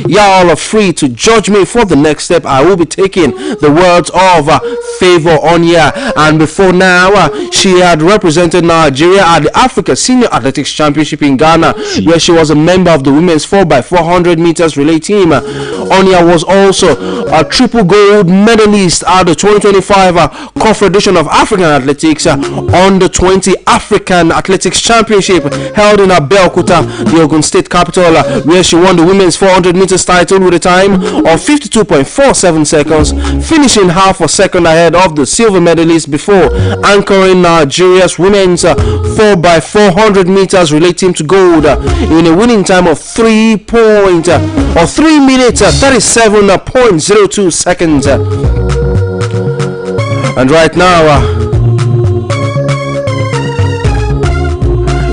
Y'all are free to judge me for the next step I will be taking. The words of Favor Onya. And before now, she had represented Nigeria at the Africa Senior Athletics Championship in Ghana, where she was a member of the women's 4x400 meters relay team. Onya was also a triple gold medalist at the 2025 Confederation of African Athletics Under 20 African Athletics Championship held in Abeokuta, the Ogun State capital, where she won the women's 400 meters title with a time of 52.47 seconds, finishing half a second ahead of the silver medalist before anchoring Nigeria's women's 4x400 meters relay team to gold in a winning time of 3 minutes 37.02 seconds. And right now,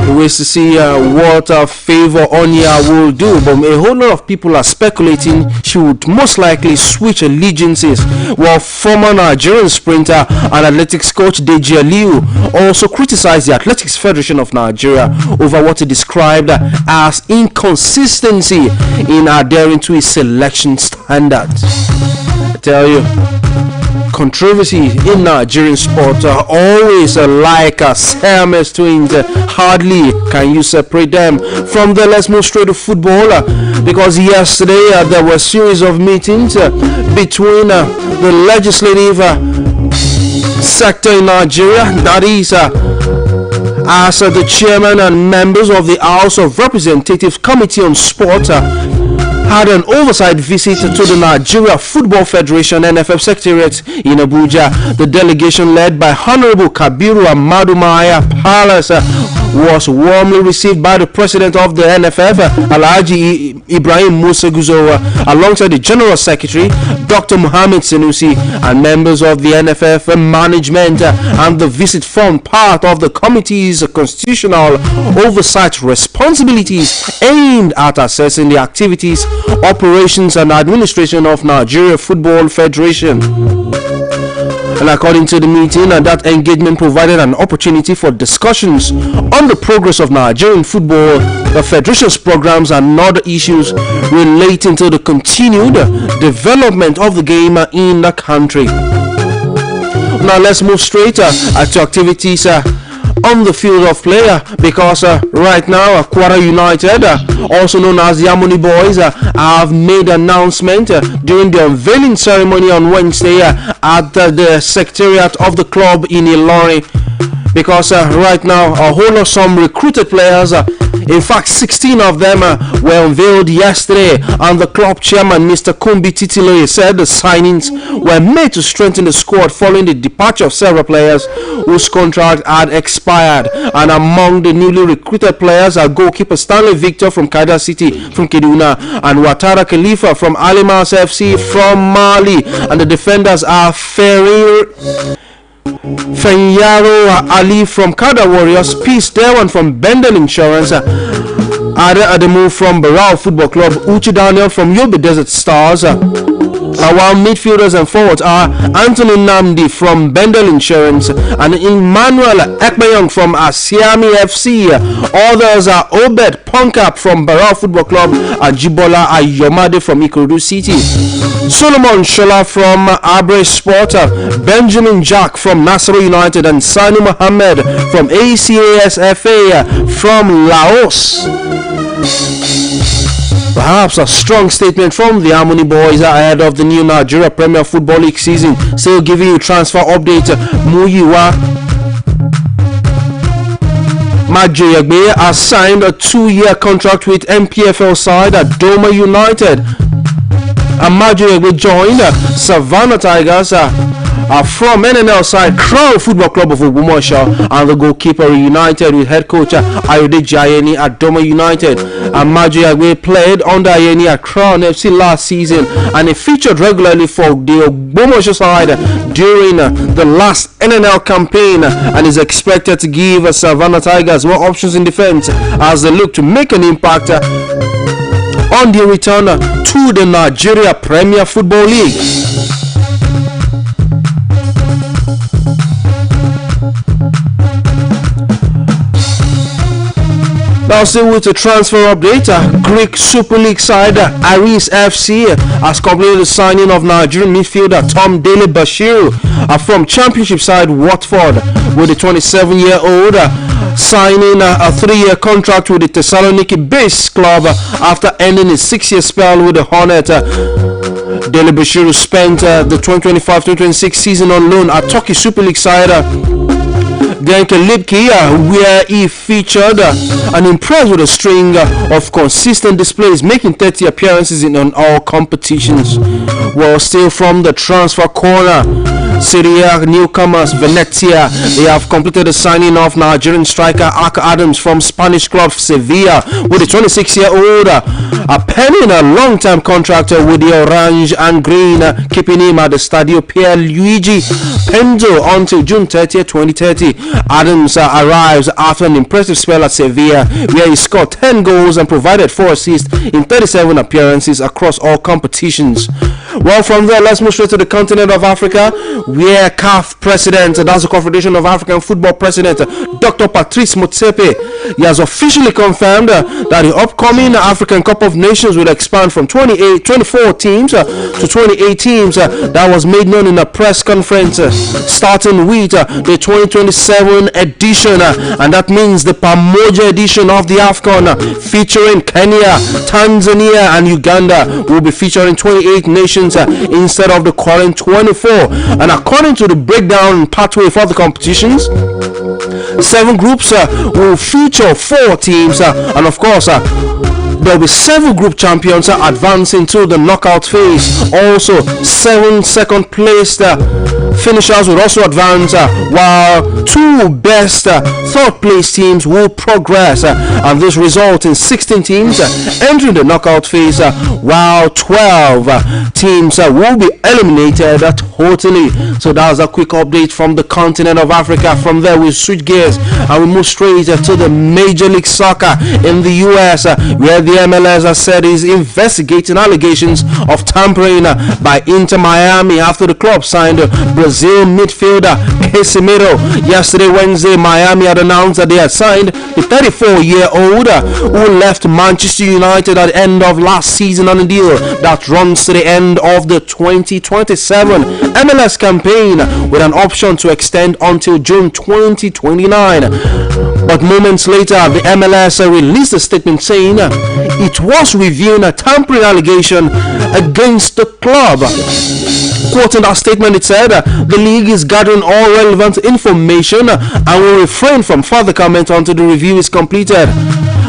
we ways to see what Favor Onya will do, but a whole lot of people are speculating she would most likely switch allegiances, while former Nigerian sprinter and athletics coach Deji Aliu also criticized the Athletics Federation of Nigeria over what he described as inconsistency in adhering to his selection standards. I tell you, controversy in Nigerian sport always like Siamese twins. Hardly can you separate them from them. Let's move straight to football, because yesterday there were a series of meetings between the legislative sector in Nigeria, that is as the chairman and members of the House of Representatives Committee on Sport had an oversight visit to the Nigeria Football Federation NFF Secretariat in Abuja. The delegation led by Honorable Kabiru Amadu Maya Palace was warmly received by the president of the NFF, Alhaji Ibrahim Musa Guzo, alongside the General Secretary, Dr. Mohammed Senusi, and members of the NFF management. And the visit formed part of the committee's constitutional oversight responsibilities aimed at assessing the activities, operations and administration of Nigeria Football Federation. And according to the meeting, that engagement provided an opportunity for discussions on the progress of Nigerian football, the federation's programs and other issues relating to the continued development of the game in the country. Now let's move straight to activities on the field of play, because right now Kwara United, also known as the Harmony Boys, have made an announcement during the unveiling ceremony on Wednesday at the secretariat of the club in Ilorin, because right now a whole lot of some recruited players, in fact 16 of them were unveiled yesterday, and the club chairman Mr. Kumbi Titiloye said the signings were made to strengthen the squad following the departure of several players whose contract had expired. And among the newly recruited players are goalkeeper Stanley Victor from Kaida City from Kaduna and Ouattara Khalifa from Alimas FC from Mali, and the defenders are Fenyaro Ali from Kada Warriors, Peace Dewan from Bendel Insurance, Ada Ademu from Barao Football Club, Uchi Daniel from Yobe Desert Stars, while midfielders and forwards are Anthony Namdi from Bendel Insurance and Emmanuel Ekbayong from Asiami FC. Others are Obed Ponkap from Barao Football Club and Jibola Ayomade from Ikorodu City, Solomon Shola from Abre Sport, Benjamin Jack from Nasser United, and Sani Mohammed from ACAS FA from Laos. Perhaps a strong statement from the Harmony Boys ahead of the new Nigeria Premier Football League season. Still giving you transfer update. Muyiwa Majoyegbe has signed a 2-year contract with MPFL side at Doma United. And Majoyegbe joined Savannah Tigers from NNL side Crown Football Club of Ogbomoso, and the goalkeeper reunited with head coach Ayodeji Ayeni at Doma United. And Majoyegbe played under Ayeni at Crown FC last season, and he featured regularly for the Ogbomoso side during the last NNL campaign, and is expected to give Savannah Tigers more options in defense as they look to make an impact on their return to the Nigeria Premier Football League. Now still with the transfer update, Greek Super League side Aris FC has completed the signing of Nigerian midfielder Tom Dele Bashiru from Championship side Watford, with the 27-year-old signing a 3-year contract with the Thessaloniki-based club after ending his 6-year spell with the Hornet. Dele Bashiru spent the 2025-2026 season on loan at Turkey Super League side Genk Lipki, where he featured and impressed with a string of consistent displays, making 30 appearances in all competitions. Well, still from the transfer corner, Syria newcomers Venezia, they have completed the signing of Nigerian striker Aka Adams from Spanish club Sevilla, with a 26-year-old penning a long-term contract with the Orange and Green, keeping him at the Stadio Pierluigi Pendo until June 30, 2030. Adams arrives after an impressive spell at Sevilla, where he scored 10 goals and provided 4 assists in 37 appearances across all competitions. Well, from there, let's move straight to the continent of Africa, where CAF president, that's the Confederation of African Football president, Dr. Patrice Motsepe, he has officially confirmed that the upcoming African Cup of Nations will expand from 24 teams to 28 teams. That was made known in a press conference, starting with the 2027 edition, and that means the Pamoja edition of the AFCON, featuring Kenya, Tanzania and Uganda, will be featuring 28 nations instead of the current 24. And according to the breakdown pathway for the competitions, 7 groups will feature 4 teams, and of course there will be 7 group champions advancing to the knockout phase. Also, 7 second placed finishers will also advance, while 2 best third place teams will progress, and this results in 16 teams entering the knockout phase, while 12 teams will be eliminated totally. So that was a quick update from the continent of Africa. From there, we switch gears and we move straight to the Major League Soccer in the US, where the MLS has said is investigating allegations of tampering by Inter Miami after the club signed Brazil midfielder Casemiro. Yesterday, Wednesday, Miami had announced that they had signed the 34-year-old who left Manchester United at the end of last season on a deal that runs to the end of the 2027 MLS campaign, with an option to extend until June 2029. But moments later, the MLS released a statement saying it was reviewing a tampering allegation against the club. Quoting that statement, it said, the league is gathering all relevant information and will refrain from further comment until the review is completed.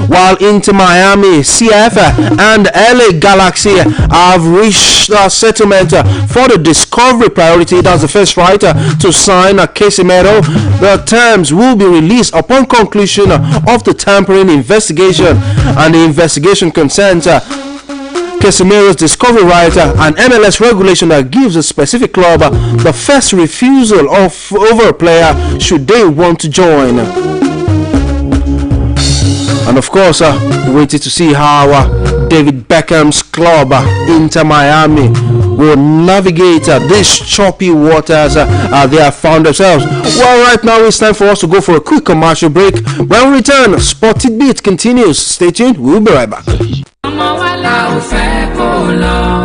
While Inter Miami, CF and LA Galaxy have reached a settlement for the discovery priority, that's the first right to sign a Casemiro, the terms will be released upon conclusion of the tampering investigation, and the investigation concerns Casemiro's discovery right, an MLS regulation that gives a specific club the first refusal over a player should they want to join. And of course, waiting to see how David Beckham's club, Inter Miami, will navigate these choppy waters they have found themselves. Well, right now it's time for us to go for a quick commercial break. When we return, Sportit Bit continues. Stay tuned, we'll be right back.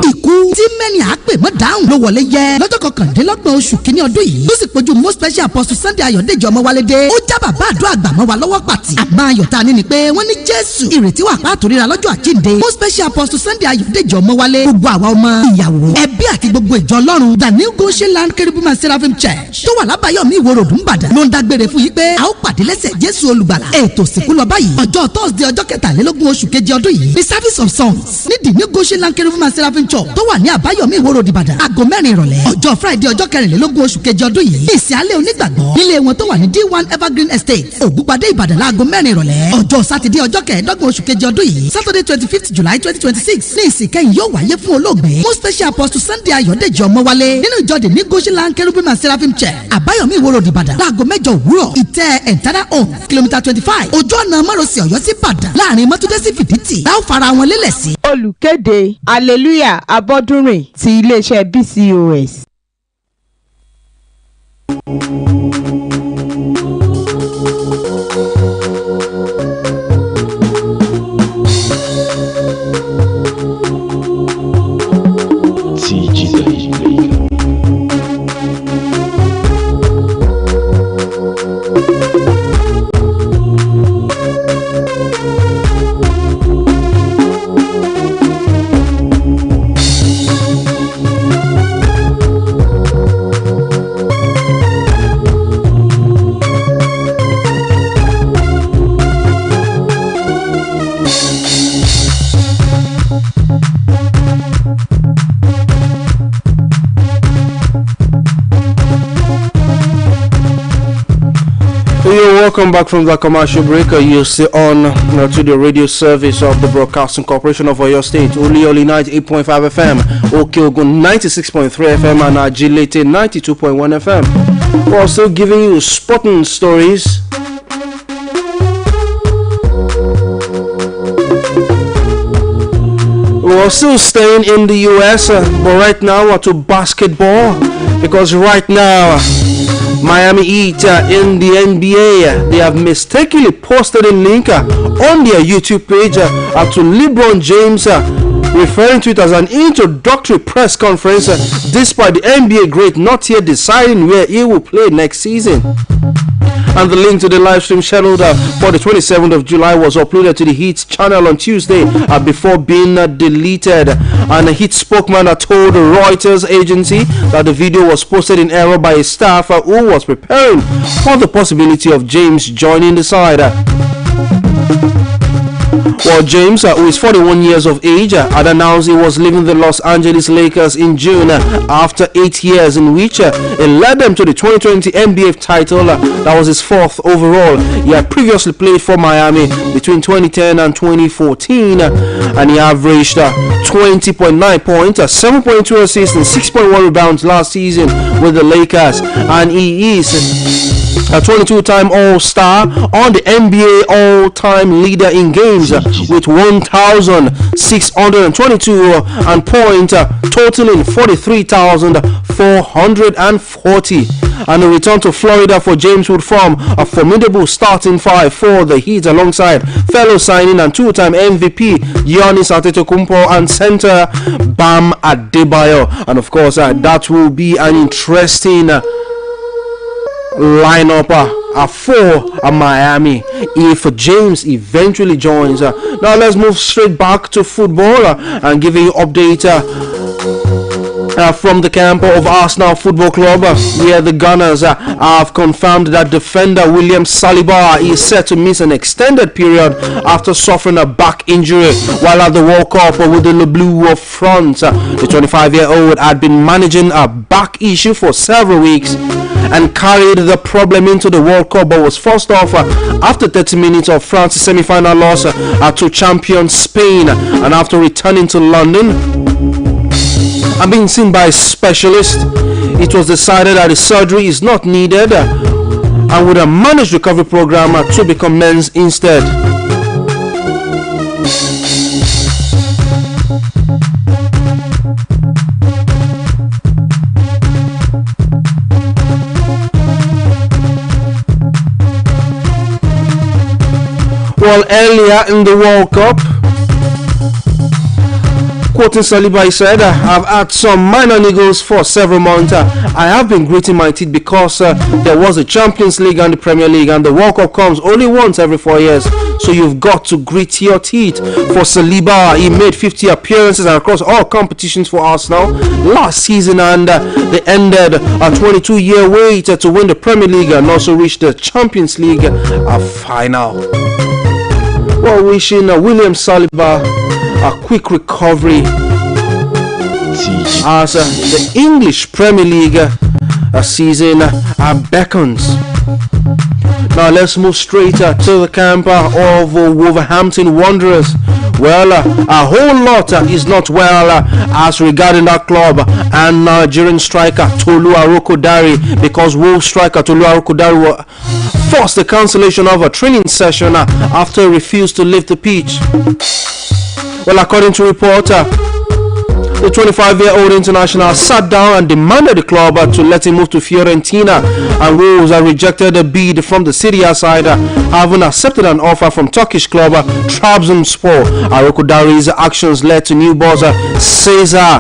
Ikú tí mẹ́ni àpè mọ́ dáhùn ló wọlé yẹ lọ́jọ́ kọkàndínlọ́gbọ̀n oṣù kínní ọdún yìí tó sì péjú most special apostle Sunday Ayọ̀dèjì Ọmọwálé ó já bàbá àdúrà àgbà mọ́ wa lọ́wọ́ pàtì àmọ́ ayọ̀tá ni pé wọ́n ní Jésù ìrètí wà pàtó ríra lọ́jọ́ àjíǹde most special apostle Sunday Ayọ̀dèjì Ọmọwálé gbogbo àwa ọmọ ìyàwó ẹbí àti gbogbo ìjọ Ọlọ́run the New Goshen Land Cherubim and Seraphim Church tó wà lábàáyọ̀mí ìwòròdú Ìbàdàn ló ń dágbére fún yín pé a ó pàdé lẹ́sẹ̀ Jésù olùgbàlà. Ètò ìsìnkú lọ báyìí ọjọ́ Thursday ọjọ́ 23 oṣù kejì ọdún yìí the service of songs ní the New Goshen Land Cherubim and Seraphim Church tó wà ní àbáyọ̀mí ìwòròdú Ìbàdàn aago 4 ìrọ̀lẹ́. Ọjọ́ Friday ọjọ́ 24 oṣù kejì ọdún yìí ìsìn alẹ́ onígbàgbọ́ nílé wọn tó wà ní D1 Evergreen Estate Ògúnpadé Ìbàdàn láago 4 ìrọ̀lẹ́. Ọjọ́ Saturday ọjọ́ 25 oṣù kejì ọdún yìí Saturday 25th July 2026 ní ìsìn kẹ́yìn yóò wáyé fún olóògbé most special apostle Sunday Ayọ̀dèjì Ọmọwálé nínú ìjọ the New Goshen Land Cherubim and Seraphim Church àbáyọ̀mí ìwòròdú Ìbàdàn láago 8 òwúrọ̀ ìtẹ́ ẹ̀ńtádà home kìlómítà 25 ojú ọ̀nà márosẹ̀ Ọ̀yọ́ sí Ìbàdàn láàrin mọ́túndé sí Fìdítì láò fara wọn lélẹ̀ sí. Olùkéde Hallelujah Abọ́dúnrìn ti iléeṣẹ́ BCOS. Sportit Bit. Welcome back from the commercial break. You're still on to the radio service of the Broadcasting Corporation of Oyo State, Oluyole 98.5 FM, Okeogun 96.3 FM, and Agility 92.1 FM. We're also giving you sporting stories. We're still staying in the US, but right now we're to basketball, because right now Miami Heat in the NBA, they have mistakenly posted a link on their YouTube page to LeBron James, referring to it as an introductory press conference, despite the NBA great not yet deciding where he will play next season. And the link to the live stream scheduled for the 27th of July was uploaded to the Heat channel on Tuesday before being deleted. And the Heat spokesman told the Reuters agency that the video was posted in error by a staff who was preparing for the possibility of James joining the side. Well, James, who is 41 years of age, had announced he was leaving the Los Angeles Lakers in June after 8 years in which he led them to the 2020 NBA title. That was his fourth overall. He had previously played for Miami between 2010 and 2014, and he averaged 20.9 points, 7.2 assists, and 6.1 rebounds last season with the Lakers. And he is a 22-time All-Star on the NBA all-time leader in games with 1,622 and points totaling 43,440. And the return to Florida for James would form a formidable starting five for the Heat alongside fellow signing and two-time MVP Giannis Antetokounmpo and center Bam Adebayo. And of course, that will be an interesting lineup for Miami if James eventually joins. Now let's move straight back to football and give you an update from the camp of Arsenal Football Club, where the Gunners have confirmed that defender William Saliba is set to miss an extended period after suffering a back injury while at the World Cup with the Le Bleu front. The 25-year-old had been managing a back issue for several weeks and carried the problem into the World Cup, but was forced off after 30 minutes of France's semi-final loss to champion Spain. And after returning to London and being seen by a specialist, it was decided that the surgery is not needed and with a managed recovery program to be commenced instead. Well, earlier in the World Cup, quoting Saliba, he said, I've had some minor niggles for several months. I have been gritting my teeth because there was a Champions League and the Premier League, and the World Cup comes only once every 4 years, so you've got to grit your teeth. For Saliba, he made 50 appearances across all competitions for Arsenal last season, and they ended a 22-year wait to win the Premier League and also reach the Champions League final. Well, wishing William Saliba a quick recovery as the English Premier League season beckons. Now let's move straight to the camp of Wolverhampton Wanderers. Well, a whole lot is not well as regarding that club and Nigerian striker Tolu Arokodare, because Wolves striker Tolu Arokodare forced the cancellation of a training session after he refused to leave the pitch. Well, according to reporter, the 25-year-old international sat down and demanded the club to let him move to Fiorentina, and Wolves rejected a bid from the Serie A side, having accepted an offer from Turkish club Trabzonspor. Arokodare's actions led to new boss Cesar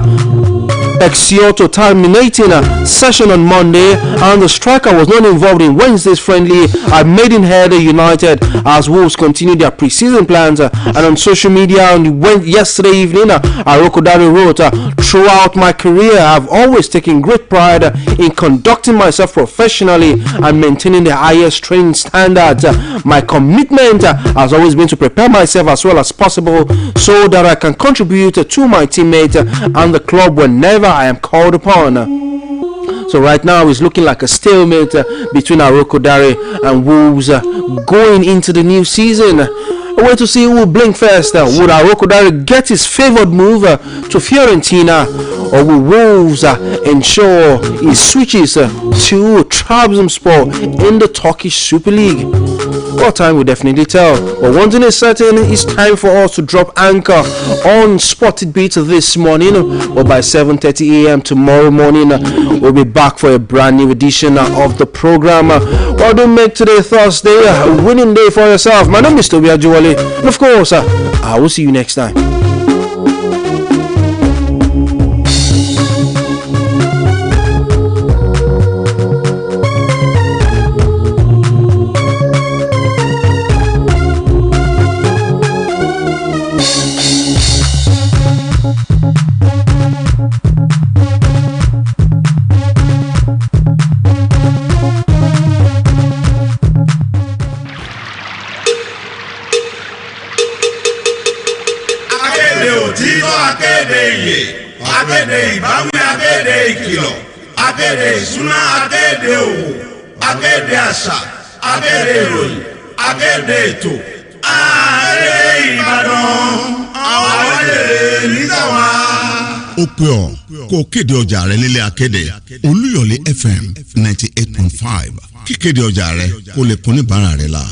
Exioto terminating a session on Monday, and the striker was not involved in Wednesday's friendly at Maidenhead United as Wolves continue their pre-season plans. And on social media on yesterday evening, Arokodare wrote, throughout my career I've always taken great pride in conducting myself professionally and maintaining the highest training standards. My commitment has always been to prepare myself as well as possible so that I can contribute to my teammates and the club whenever I am called upon. So right now it's looking like a stalemate between Arokodare and Wolves going into the new season. I want to see who will blink first. Would Arokodare get his favoured move to Fiorentina, or will Wolves ensure he switches to Trabzonspor in the Turkish Super League? Well, time will definitely tell. But one thing is certain, it's time for us to drop anchor on Sportit Bit this morning. But by 7:30 a.m. tomorrow morning, we'll be back for a brand new edition of the program. Well, don't make today Thursday a winning day for yourself. My name is Oluyole, and of course, I will see you next time. Akéde ìbáwí, akéde ìkìlọ̀, akéde ìṣúná, akéde òwò, akéde àṣà, akéde ìròyìn, akéde ètò, akéde Ìbàdàn, àwọn akéde nítàwá. Ó pè ọ́ kó o kéde ọjà rẹ nílé akéde Oluyole FM 98.5 kíkéde ọjà rẹ kó lè kún níbàárà rẹ la.